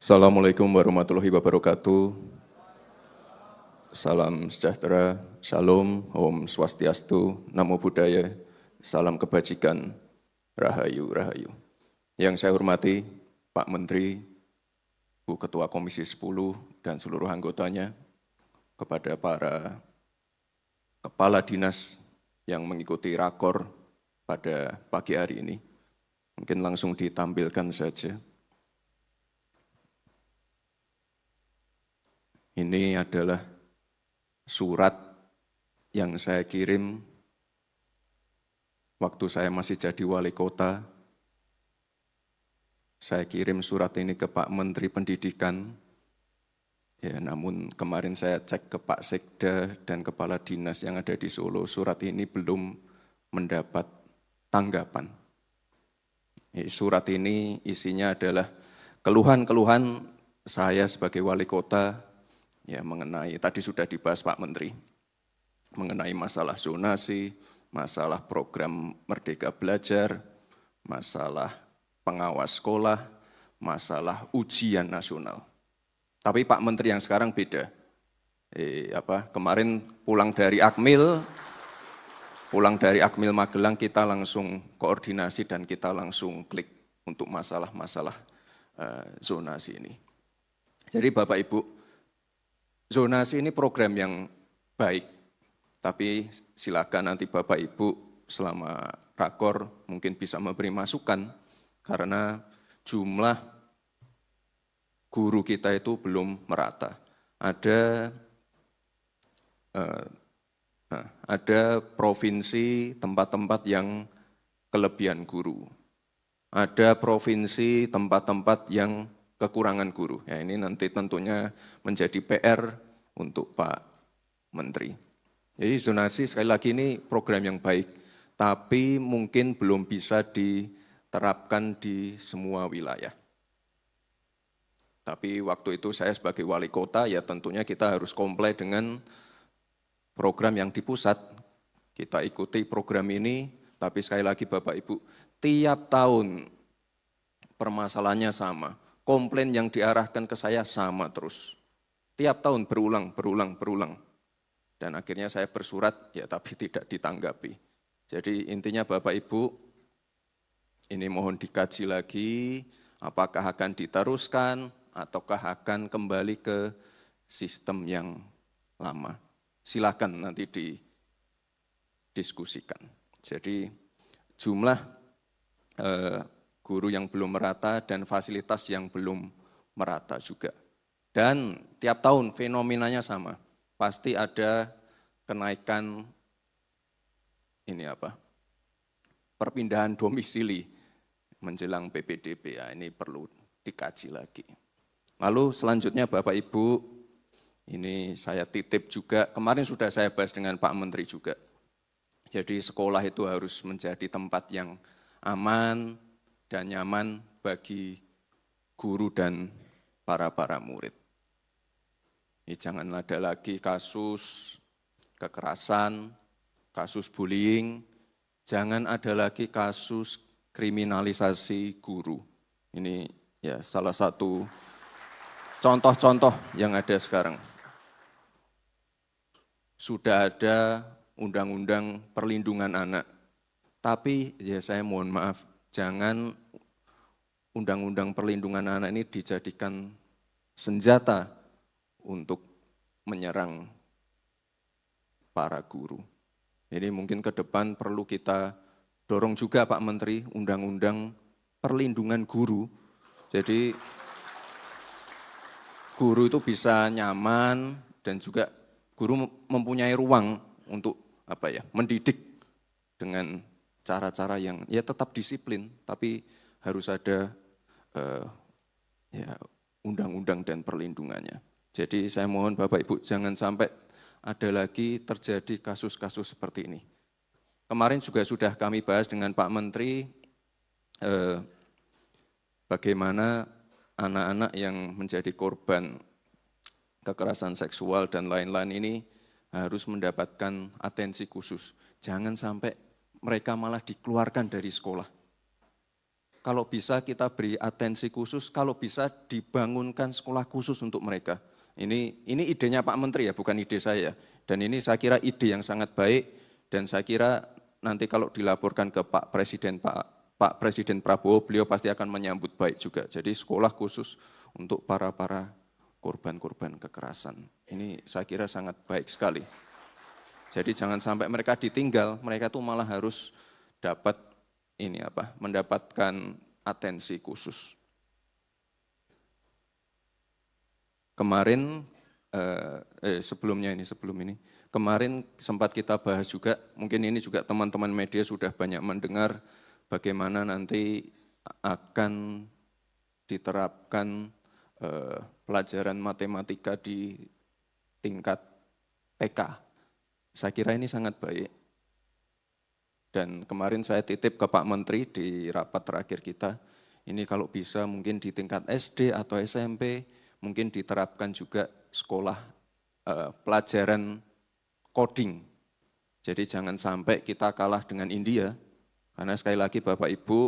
Assalamualaikum warahmatullahi wabarakatuh. Salam sejahtera, shalom, om swastiastu, namo buddhaya, salam kebajikan, rahayu, rahayu. Yang saya hormati Pak Menteri, Bu Ketua Komisi 10 dan seluruh anggotanya, kepada para kepala dinas yang mengikuti rakor pada pagi hari ini. Mungkin langsung ditampilkan saja. Ini adalah surat yang saya kirim waktu saya masih jadi wali kota. Saya kirim surat ini ke Pak Menteri Pendidikan. Ya, namun kemarin saya cek ke Pak Sekda dan kepala dinas yang ada di Solo, surat ini belum mendapat tanggapan. Surat ini isinya adalah keluhan-keluhan saya sebagai wali kota, ya mengenai, tadi sudah dibahas Pak Menteri, mengenai masalah zonasi, masalah program Merdeka Belajar, masalah pengawas sekolah, masalah ujian nasional. Tapi Pak Menteri yang sekarang beda. Kemarin pulang dari Akmil Magelang, kita langsung koordinasi dan kita langsung klik untuk masalah-masalah zonasi ini. Jadi Bapak Ibu, zonasi ini program yang baik, tapi silakan nanti Bapak Ibu selama rakor mungkin bisa memberi masukan, karena jumlah guru kita itu belum merata. Ada provinsi tempat-tempat yang kelebihan guru. Ada provinsi tempat-tempat yang kekurangan guru. Ya, ini nanti tentunya menjadi PR untuk Pak Menteri. Jadi zonasi sekali lagi ini program yang baik, tapi mungkin belum bisa diterapkan di semua wilayah. Tapi waktu itu saya sebagai wali kota, ya tentunya kita harus comply dengan program yang di pusat. Kita ikuti program ini, tapi sekali lagi Bapak Ibu, tiap tahun permasalahannya sama. Komplain yang diarahkan ke saya sama terus. Tiap tahun berulang. Dan akhirnya saya bersurat, ya tapi tidak ditanggapi. Jadi intinya Bapak Ibu, ini mohon dikaji lagi, apakah akan diteruskan, ataukah akan kembali ke sistem yang lama. Silakan nanti didiskusikan. Jadi jumlah guru yang belum merata dan fasilitas yang belum merata juga. Dan tiap tahun fenomenanya sama, pasti ada kenaikan perpindahan domisili menjelang PPDB, ya ini perlu dikaji lagi. Lalu selanjutnya Bapak Ibu, ini saya titip juga, kemarin sudah saya bahas dengan Pak Menteri juga. Jadi sekolah itu harus menjadi tempat yang aman dan nyaman bagi guru dan para murid. Ini jangan ada lagi kasus kekerasan, kasus bullying, jangan ada lagi kasus kriminalisasi guru. Ini ya salah satu contoh-contoh yang ada sekarang. Sudah ada undang-undang perlindungan anak, tapi ya saya mohon maaf, jangan undang-undang perlindungan anak ini dijadikan senjata untuk menyerang para guru. Jadi mungkin ke depan perlu kita dorong juga Pak Menteri, undang-undang perlindungan guru. Jadi guru itu bisa nyaman dan juga guru mempunyai ruang untuk mendidik dengan cara-cara yang ya tetap disiplin, tapi harus ada undang-undang dan perlindungannya. Jadi saya mohon Bapak Ibu jangan sampai ada lagi terjadi kasus-kasus seperti ini. Kemarin juga sudah kami bahas dengan Pak Menteri bagaimana anak-anak yang menjadi korban kekerasan seksual dan lain-lain ini harus mendapatkan atensi khusus. Jangan sampai mereka malah dikeluarkan dari sekolah. kalau bisa kita beri atensi khusus, kalau bisa dibangunkan sekolah khusus untuk mereka. Ini idenya Pak Menteri ya, bukan ide saya. Dan ini saya kira ide yang sangat baik, dan saya kira nanti kalau dilaporkan ke Pak Presiden Prabowo, beliau pasti akan menyambut baik juga. Jadi sekolah khusus untuk para korban-korban kekerasan. Ini saya kira sangat baik sekali. Jadi jangan sampai mereka ditinggal, mereka tuh malah harus dapat mendapatkan atensi khusus. Kemarin, sebelum ini, kemarin sempat kita bahas juga, mungkin ini juga teman-teman media sudah banyak mendengar bagaimana nanti akan diterapkan pelajaran matematika di tingkat TK. Saya kira ini sangat baik. Dan kemarin saya titip ke Pak Menteri di rapat terakhir kita, ini kalau bisa mungkin di tingkat SD atau SMP, mungkin diterapkan juga sekolah pelajaran coding. Jadi jangan sampai kita kalah dengan India, karena sekali lagi Bapak Ibu,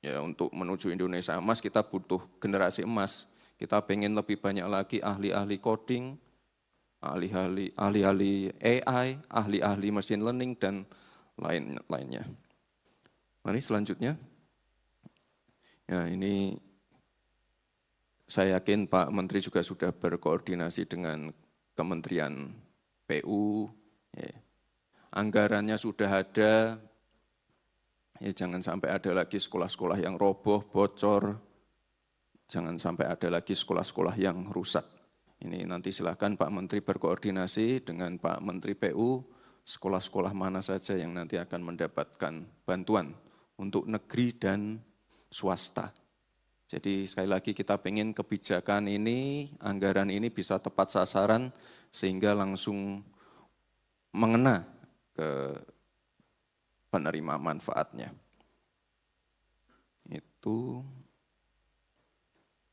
ya untuk menuju Indonesia emas kita butuh generasi emas. Kita pengen lebih banyak lagi ahli-ahli coding, ahli-ahli AI, ahli-ahli machine learning, dan lainnya. Mari selanjutnya. Ya, ini saya yakin Pak Menteri juga sudah berkoordinasi dengan Kementerian PU. Ya. Anggarannya sudah ada, ya jangan sampai ada lagi sekolah-sekolah yang roboh, bocor, jangan sampai ada lagi sekolah-sekolah yang rusak. Ini nanti silakan Pak Menteri berkoordinasi dengan Pak Menteri PU, sekolah-sekolah mana saja yang nanti akan mendapatkan bantuan untuk negeri dan swasta. Jadi sekali lagi kita pengen kebijakan ini, anggaran ini bisa tepat sasaran sehingga langsung mengena ke penerima manfaatnya. Itu.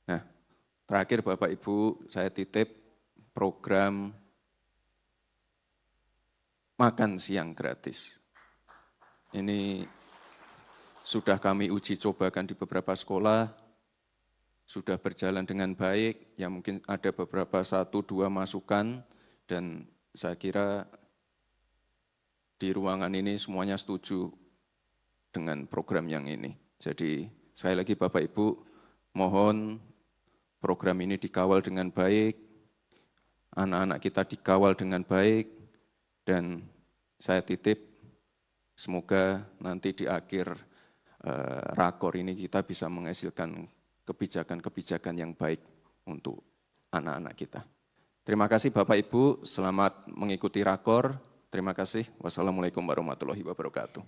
Nah, terakhir Bapak Ibu, saya titip program makan siang gratis. Ini sudah kami uji cobakan di beberapa sekolah, sudah berjalan dengan baik, ya mungkin ada beberapa 1-2 masukan, dan saya kira di ruangan ini semuanya setuju dengan program yang ini. Jadi sekali lagi Bapak Ibu, mohon program ini dikawal dengan baik, anak-anak kita dikawal dengan baik, dan saya titip semoga nanti di akhir rakor ini kita bisa menghasilkan kebijakan-kebijakan yang baik untuk anak-anak kita. Terima kasih Bapak Ibu, selamat mengikuti rakor. Terima kasih. Wassalamualaikum warahmatullahi wabarakatuh.